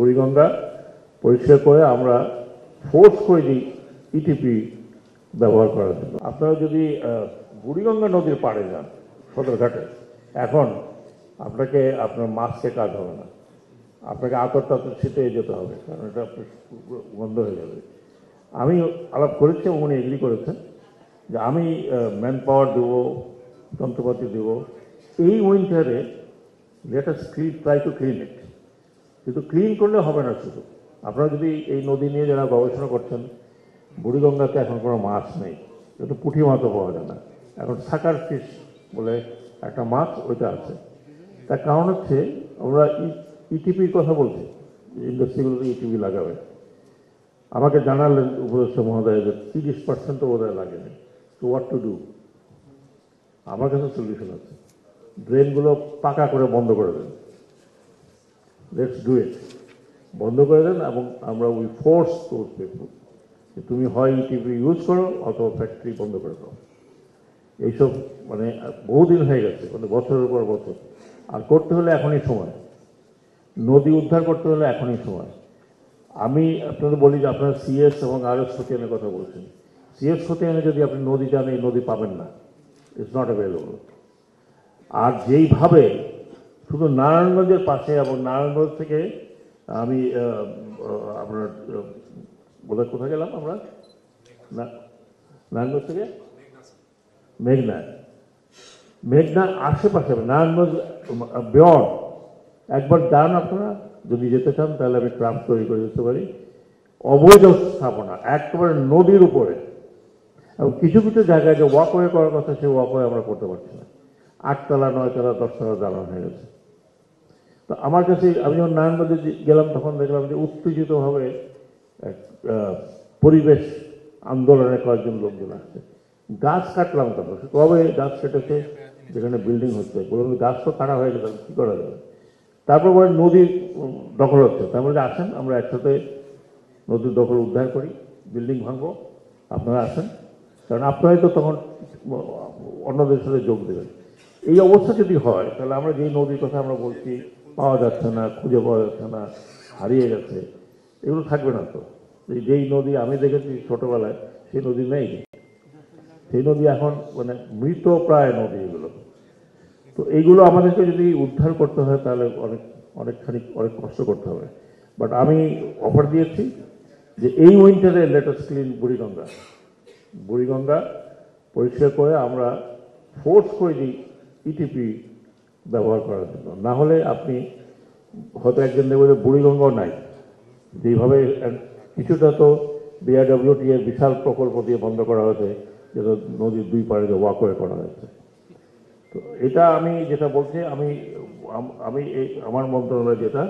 বুড়িগঙ্গা পরিষ্কার করে আমরা ফোর্স করে দিই ইটিপি ব্যবহার করার জন্য। আপনারা যদি বুড়িগঙ্গা নদীর পাড়ে যান সদরঘাটে, এখন আপনাকে আপনার মাস্কে কাজ হবে না, আপনাকে আতর টাতর ছিটে যেতে হবে, কারণ এটা বন্ধ হয়ে যাবে। আমি আলাপ করেছি এবং উনি এগ্রি করেছেন যে আমি ম্যান পাওয়ার দেবো, যন্ত্রপাতি দেব এই উইন্টারে। Let us try to clean it. কিন্তু ক্লিন করলে হবে না শুধু। আপনারা যদি এই নদী নিয়ে যারা গবেষণা করছেন, বুড়িগঙ্গাতে এখন কোনো মাছ নেই, কিন্তু পুঁটি মাছও পাওয়া যায় না। এখন সাকার ফিশ বলে একটা মাছ, ওইটা আছে। তার কারণ হচ্ছে আমরা ইটিপির কথা বলছি, ইন্ডাস্ট্রিগুলোতে ইটিপি লাগাবে। আমাকে জানালেন উপদেষ্টা মহোদয় যে 30% বোধহয় লাগেনি। তো হোয়াট টু ডু? আমার কাছে সলিউশন আছে, ড্রেনগুলো পাকা করে বন্ধ করে দেন। Let's do it. বন্ধ করে দেন এবং আমরা উই ফোর্স দোজ পিপল, তুমি হয় ইটিপি ইউজ করো অথবা ফ্যাক্টরি বন্ধ করে দাও। এইসব মানে বহুদিন হয়ে গেছে, মানে বছরের পর বছর। আর করতে হলে এখনই সময়, নদী উদ্ধার করতে হলে এখনই সময়। আমি আপনাদের বলি যে আপনারা সিএস এবং আরএস খতিয়ানের কথা বলছেন। সিএস খতিয়ানে যদি আপনি নদী যান, এই নদী পাবেন না, ইটস নট অ্যাভেলেবল। আর যেইভাবে শুধু নারায়ণগঞ্জের পাশে এবং নারায়ণগঞ্জ থেকে আমি আপনার বোধহয় কোথায় গেলাম আমরা, নারায়ণগঞ্জ থেকে মেঘনা আশেপাশে, নারায়ণগঞ্জ বিয়ন্ড একবার যান আপনারা, যদি যেতে চান তাহলে আমি ক্রাফট তৈরি করে দিতে পারি। অবৈধ স্থাপনা একেবারে নদীর উপরে, এবং কিছু কিছু জায়গায় যে ওয়াকওয়ে করার কথা, সেই ওয়াকওয়ে আমরা করতে পারছি না। 8 তলা 9 তলা 10 তলা দালান হয়ে গেছে। তো আমার কাছে, আমি যখন নারায়ণগঞ্জে গেলাম তখন দেখলাম যে উত্তেজিতভাবে পরিবেশ আন্দোলনে কয়েকজন লোকজন আসছে। গাছ কাটলাম কেন? কবে গাছ কেটেছে? যেখানে বিল্ডিং হচ্ছে। বললাম গাছ তো কাটা হয়ে গেছে, কী করা যাবে? তারপর বলে নদীর দখল হচ্ছে। তার মধ্যে আসেন আমরা একসাথে নদীর দখল উদ্ধার করি, বিল্ডিং ভাঙবো, আপনারা আসেন। কারণ আপনারাই তো তখন অন্যদের সাথে যোগ দেবেন। এই অবস্থা যদি হয় তাহলে আমরা যেই নদীর কথা আমরা বলছি, পাওয়া যাচ্ছে না, খুঁজে পাওয়া যাচ্ছে না, হারিয়ে গেছে, এগুলো থাকবে না তো। যেই নদী আমি দেখেছি ছোটবেলায়, সেই নদী নেই। সেই নদী এখন মানে মৃত প্রায় নদী এগুলো। তো এইগুলো আমাদেরকে যদি উদ্ধার করতে হয় তাহলে অনেক কষ্ট করতে হবে। বাট আমি অফার দিয়েছি যে এই উইন্টারে লেট আস ক্লিন বুড়িগঙ্গা পরিষ্কার করে আমরা ফোর্স করে দিই ইটিপি ব্যবহার করার জন্য। না হলে আপনি হয়তো একজন দেখবেন বুড়িগঙ্গাও নাই। যেইভাবে কিছুটা তো বিআরডব্লিউটি এর বিশাল প্রকল্প দিয়ে বন্ধ করা হয়েছে, যেটা নদীর দুই পাড়ে যে ওয়াকওয়ে করা হয়েছে। তো এটা আমি যেটা বলছি, আমি আমার মন্ত্রণালয় যেটা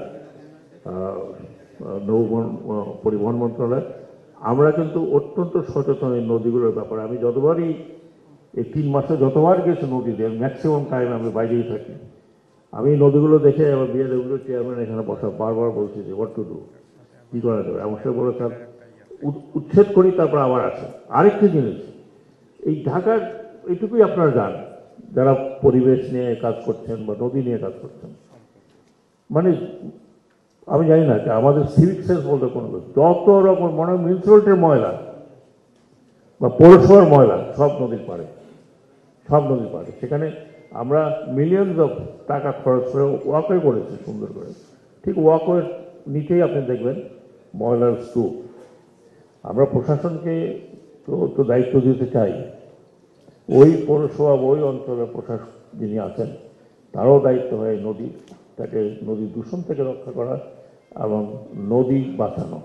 নৌ পরিবহন মন্ত্রণালয়, আমরা কিন্তু অত্যন্ত সচেতন এই নদীগুলোর ব্যাপারে। আমি যতবারই এই 3 মাসে যতবার গেছি নদীতে, ম্যাক্সিমাম টাইম আমি বাইরেই থাকি। আমি নদীগুলো দেখে আবার বিআরডব্লিউ চেয়ারম্যান এখানে বসা বারবার বলছি যে হোয়াট টু ডু, কী করা যাবে। এবং সে বলে স্যার উচ্ছেদ করি, তারপর আবার আসে। আরেকটি জিনিস, এই ঢাকার এইটুকুই আপনারা জান, যারা পরিবেশ নিয়ে কাজ করছেন বা নদী নিয়ে কাজ করছেন, মানে আমি জানি না যে আমাদের সিভিক সেন্স বলতে কোনো যত রকম মনে হয় মিউনিসিপ্যালিটির ময়লা বা পৌরসভার ময়লা সব নদীর পাড়ে। সেখানে আমরা মিলিয়নস অফ টাকা খরচ করে ওয়াকওয়ে করেছি সুন্দর করে। ঠিক ওয়াকওয়ের নিচেই আপনি দেখবেন ময়লার স্তূপ। আমরা প্রশাসনকে তো দায়িত্ব দিতে চাই, ওই পৌরসভা ওই অঞ্চলের প্রশাসক যিনি আছেন তারও দায়িত্ব হয় নদী দূষণ থেকে রক্ষা করা এবং নদী বাঁচানো।